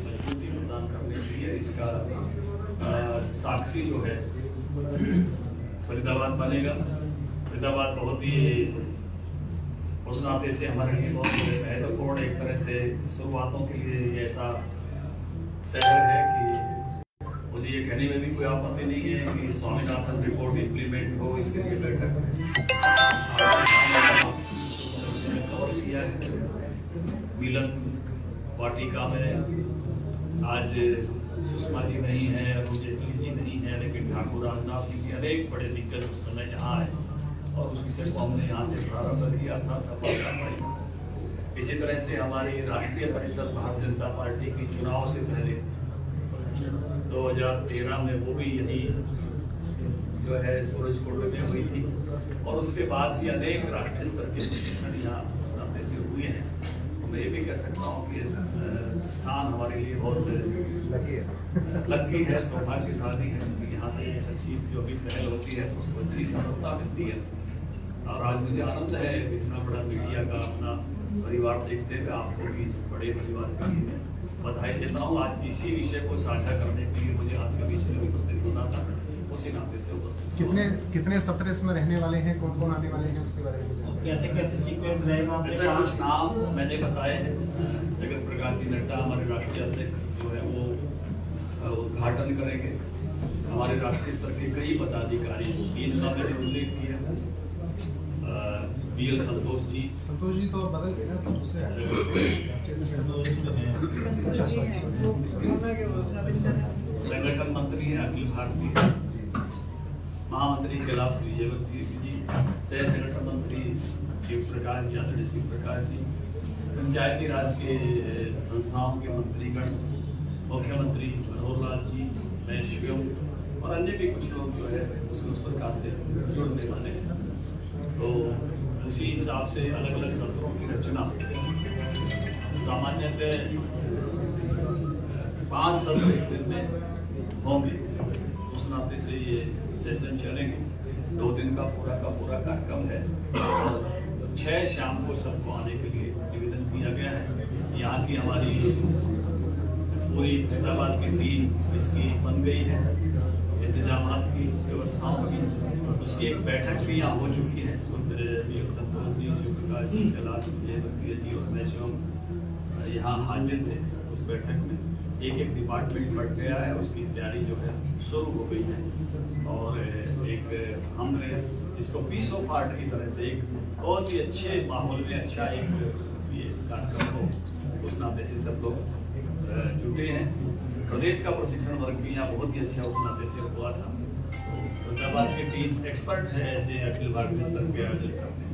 मजबूती प्रदान करने के लिए इसका साक्षी जो है फरीदाबाद बनेगा। फरीदाबाद बहुत ही उस नाते से हमारे लिए बहुत महत्वपूर्ण एक तरह से शुरुआतों के लिए ये ऐसा शहर है कि मुझे ये कहने में भी कोई आपत्ति नहीं है कि स्वामीनाथन रिपोर्ट इम्प्लीमेंट हो, इसके लिए बैठक कवर किया है। मिलन वाटिका में आज सुषमा जी नहीं है, अरुण जेटली जी नहीं है, लेकिन ठाकुर राजनाथ सिंह जी अनेक बड़े दिग्गज उस समय यहाँ आए और उस विषय को हमने यहाँ से प्रारंभ किया था, सफलता पाई। इसी तरह से हमारी राष्ट्रीय परिषद भारतीय जनता पार्टी की चुनाव से पहले 2013 में वो भी यही जो है सूरजकुंड में हुई थी और उसके बाद भी अनेक राष्ट्रीय स्तर के प्रशिक्षण यहाँ से हुए हैं। मैं ये भी कह सकता हूँ कि स्थान हमारे लिए बहुत लकी है, सौभाग्यशाली है कि यहाँ से अच्छी जो भी पहल होती है उसको अच्छी सफलता मिलती है। और आज मुझे आनंद है इतना बड़ा मीडिया का अपना परिवार देखते हुए आपको भी इस बड़े परिवार के लिए बधाई देता हूँ। आज इसी विषय को साझा करने के लिए मुझे आपके बीच में उपस्थित होना था, उसी नाते से उपस्थित। कितने सत्र इसमें रहने वाले हैं, कौन कौन आने वाले हैं, उसके बारे में कैसे सीक्वेंस रहेगा? ऐसे कुछ नाम मैंने बताए हैं। जगत प्रकाश जी नड्डा हमारे राष्ट्रीय अध्यक्ष जो है वो उद्घाटन करेंगे। हमारे राष्ट्रीय स्तर के कई पदाधिकारी, 3 का मैंने उल्लेख किया। BL संतोष जी तो बदल गए ना, संगठन मंत्री है अखिल भारतीय, महामंत्री कैलाश विजयवर्गीय जी, सह संगठन मंत्री शिव प्रकाश जी, आदरणीय शिव प्रकाश जी, पंचायती राज के संस्थाओं के मंत्रीगण, मुख्यमंत्री मनोहर लाल जी, मैं स्वयं और अन्य भी कुछ लोग जो है उस प्रकार से जुड़ने वाले हैं। तो उसी हिसाब से अलग अलग सत्रों की रचना सामान्यतः 5 सत्र एक दिन में होंगे। उस नाते से ये सेशन चलेंगे। 2 दिन का पूरा कार्यक्रम है और 6 शाम को सबको आने के लिए निवेदन किया गया है। यहाँ की हमारी पूरी फरीदाबाद की टीम इसकी बन गई है, इंतजामात की व्यवस्थाओं की। उसकी एक बैठक भी यहाँ हो चुकी है। संतोष जी, शिव प्रकाश जी, कैलाश विजयवर्गीय जी और मैं स्वयं यहाँ हाजिर थे उस बैठक में। एक डिपार्टमेंट बढ़ गया है, उसकी तैयारी जो है शुरू हो गई है और एक हमने इसको पीस ऑफ आर्ट की तरह से एक बहुत ही अच्छे माहौल में अच्छा एक ये कार्यक्रम हो, उस नाते से सब लोग जुटे हैं। प्रदेश का प्रशिक्षण वर्ग भी यहाँ बहुत ही अच्छा उस नाते से हुआ था। फरीदाबाद की टीम एक्सपर्ट है ऐसे अखिल भारतीय स्तर के आयोजन करने।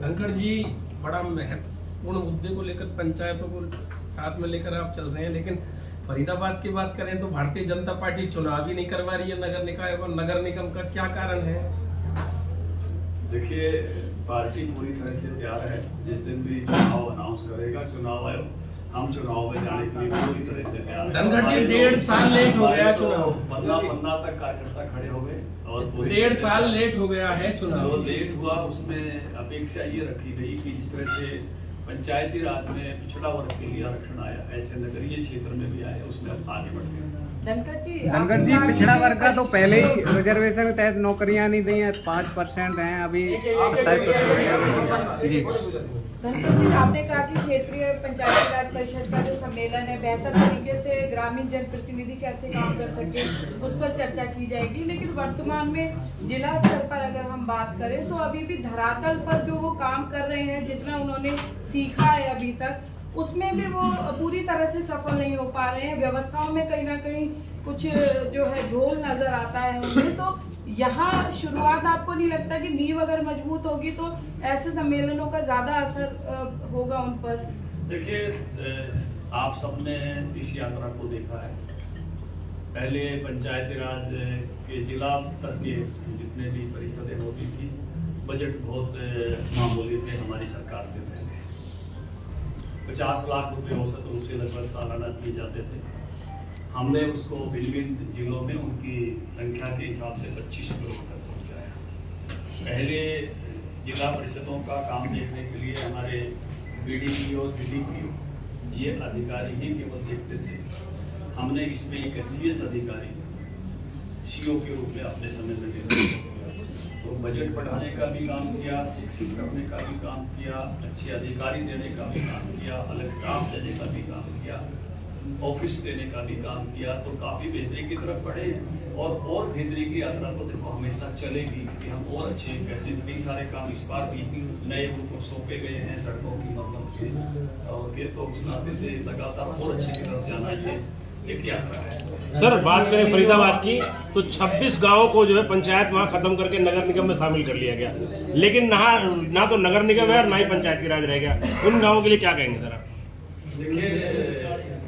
धनखड़ जी बड़ा महत्वपूर्ण मुद्दे को लेकर पंचायतों को साथ में लेकर आप चल रहे हैं, लेकिन फरीदाबाद की बात करें तो भारतीय जनता पार्टी चुनाव ही नहीं करवा रही है नगर निकाय और नगर निगम का क्या कारण है? देखिए, पार्टी पूरी तरह से तैयार है। जिस दिन भी चुनाव अनाउंस करेगा चुनाव आयोग, हम चुनाव में जाने के लिए पूरी तरह से तैयार है। धनखड़ जी 1.5 साल लेट हो गया चुनाव, पन्ना तक कार्यकर्ता खड़े हो गए और 1.5 साल लेट हो गया है चुनाव। जो लेट हुआ उसमें अपेक्षा ये रखी गई कि जिस तरह से पंचायती राज में पिछड़ा वर्ग के लिए आरक्षण आया, ऐसे नगरीय क्षेत्र में भी आया, उसमें अब आगे बढ़ गए। धनखड़ जी पिछड़ा वर्ग का तो पहले ही रिजर्वेशन के तहत नौकरियां नहीं दी हैं, 5% हैं, अभी 27% जी। धनखड़ जी, आपने कहा कि क्षेत्रीय पंचायती राज परिषद का जो सम्मेलन है बेहतर तरीके से ग्रामीण जनप्रतिनिधि कैसे काम कर सके उस पर चर्चा की जाएगी, लेकिन वर्तमान में जिला स्तर पर अगर हम बात करें तो अभी भी धरातल पर जो वो काम कर रहे हैं, जितना उन्होंने सीखा है अभी तक, उसमें भी वो पूरी तरह से सफल नहीं हो पा रहे हैं। व्यवस्थाओं में कहीं ना कहीं कुछ जो है झोल नजर आता है उन्हें। तो यहाँ शुरुआत आपको नहीं लगता कि नींव अगर मजबूत होगी तो ऐसे सम्मेलनों का ज्यादा असर होगा उन पर? देखिए, आप सबने इस यात्रा को देखा है। पहले पंचायती राज के जिला स्तर के जितने भी परिषदें होती थी, बजट बहुत मामूली थे हमारी सरकार से पहले। 50 लाख रुपए औसत रूप से लगभग सालाना दिए जाते थे। हमने उसको भिन्न जिलों में उनकी संख्या के हिसाब से 25 करोड़ तक पहुँचाया। पहले जिला परिषदों का काम देखने के लिए हमारे BDPO और DDPO ये अधिकारी ही केवल देखते थे। हमने इसमें एक एचसीएस अधिकारी सीओ के रूप में अपने समय में देखा, तो बजट बढ़ाने का भी काम किया, शिक्षित करने का भी काम किया, अच्छे अधिकारी देने का भी काम किया, अलग काम देने का भी काम किया, ऑफिस देने का भी काम किया। तो काफी बेहतरी की तरफ बढ़े और बेहतरी की यात्रा तो देखो हमेशा चलेगी कि हम और अच्छे कैसे कई सारे काम इस बार भी नए उनको सौंपे गए हैं सड़कों की मरम्मत के और के, तो उस नाते से लगातार और अच्छे की तरफ जाना ये एक यात्रा है। सर बात करें फरीदाबाद की तो 26 गांवों को जो है पंचायत वहां खत्म करके नगर निगम में शामिल कर लिया गया, लेकिन ना तो नगर निगम है और ना ही पंचायत की राज रह गया। उन गांवों के लिए क्या कहेंगे सर आप? देखिए,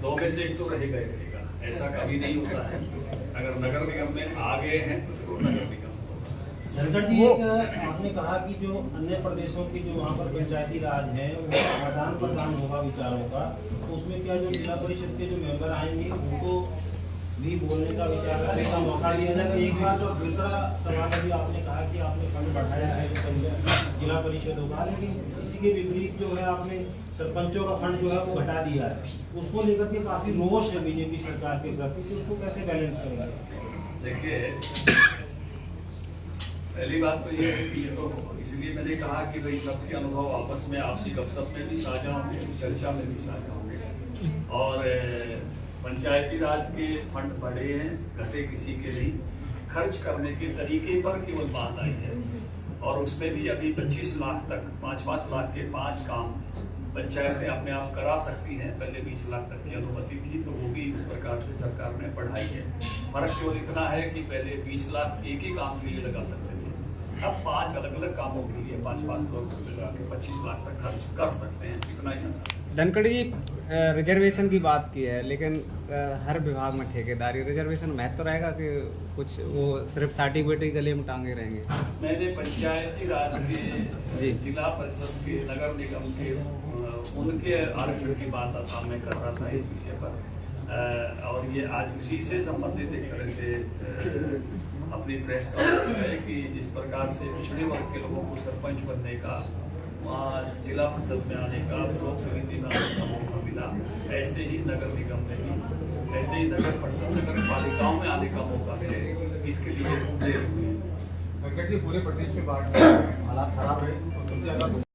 दो में से एक तो रहेगा ही रहेगा, ऐसा कभी नहीं होता है। अगर नगर निगम में आ गए हैं तो नगर निगम धनखड़ जी, आपने कहा कि जो अन्य प्रदेशों की जो वहाँ पर पंचायती राज है वो आदान प्रदान होगा विचारों का, तो उसमें क्या जो जिला परिषद के जो मेंबर आएंगे उनको भी बोलने का विचार करने का मौका दिया जाएगा? एक बात। और दूसरा सवाल अभी आपने कहा कि आपने फंड बढ़ाया है जिला परिषद होगा, लेकिन इसी के विपरीत जो है आपने सरपंचों का फंड जो है वो घटा दिया है, उसको लेकर के काफी रोष है बीजेपी सरकार के प्रति, तो उसको कैसे बैलेंस करेंगे? देखिए, पहली बात तो ये है कि ये तो इसलिए मैंने कहा कि भाई सबके अनुभव आपस में आपसी गपशप में भी साझा होंगे, चर्चा में भी साझा होंगे। और पंचायती राज के फंड बढ़े हैं, घटे किसी के नहीं, खर्च करने के तरीके पर केवल बात आई है। और उसमें भी अभी 25 लाख तक 5-5 लाख के 5 काम पंचायतें अपने आप करा सकती हैं। पहले 20 लाख तक की अनुमति थी, तो वो भी उस प्रकार से सरकार ने बढ़ाई है। फर्क केवल इतना है कि पहले 20 लाख एक ही काम के लिए लगा सकते थे, अब 5 अलग अलग कामों के लिए 5-5 लोग लगा के 25 लाख तक खर्च कर सकते हैं, इतना ही। धनखड़ जी रिजर्वेशन की बात की है, लेकिन हर विभाग में ठेकेदारी रिजर्वेशन महत्व रहेगा कि कुछ वो सिर्फ सर्टिफिकेट गले में टांगे रहेंगे? मैंने पंचायती राज के जिला परिषद के नगर निगम के उनके आरक्षण की बात मैं कर रहा था इस विषय पर, और ये आज उसी से संबंधित एक तरह से अपनी प्रेस कॉन्फ्रेंस है कि जिस प्रकार से पिछड़े वर्ग के लोगों को सरपंच बनने का, वहाँ जिला परिषद में आने का, ब्लॉक समिति में आने का मौका मिला, ऐसे ही नगर निगम में भी, ऐसे ही नगर परिषद नगर पालिकाओं में आने का मौका मिले, इसके लिए पूरे प्रदेश में बाढ़ हालात खराब है।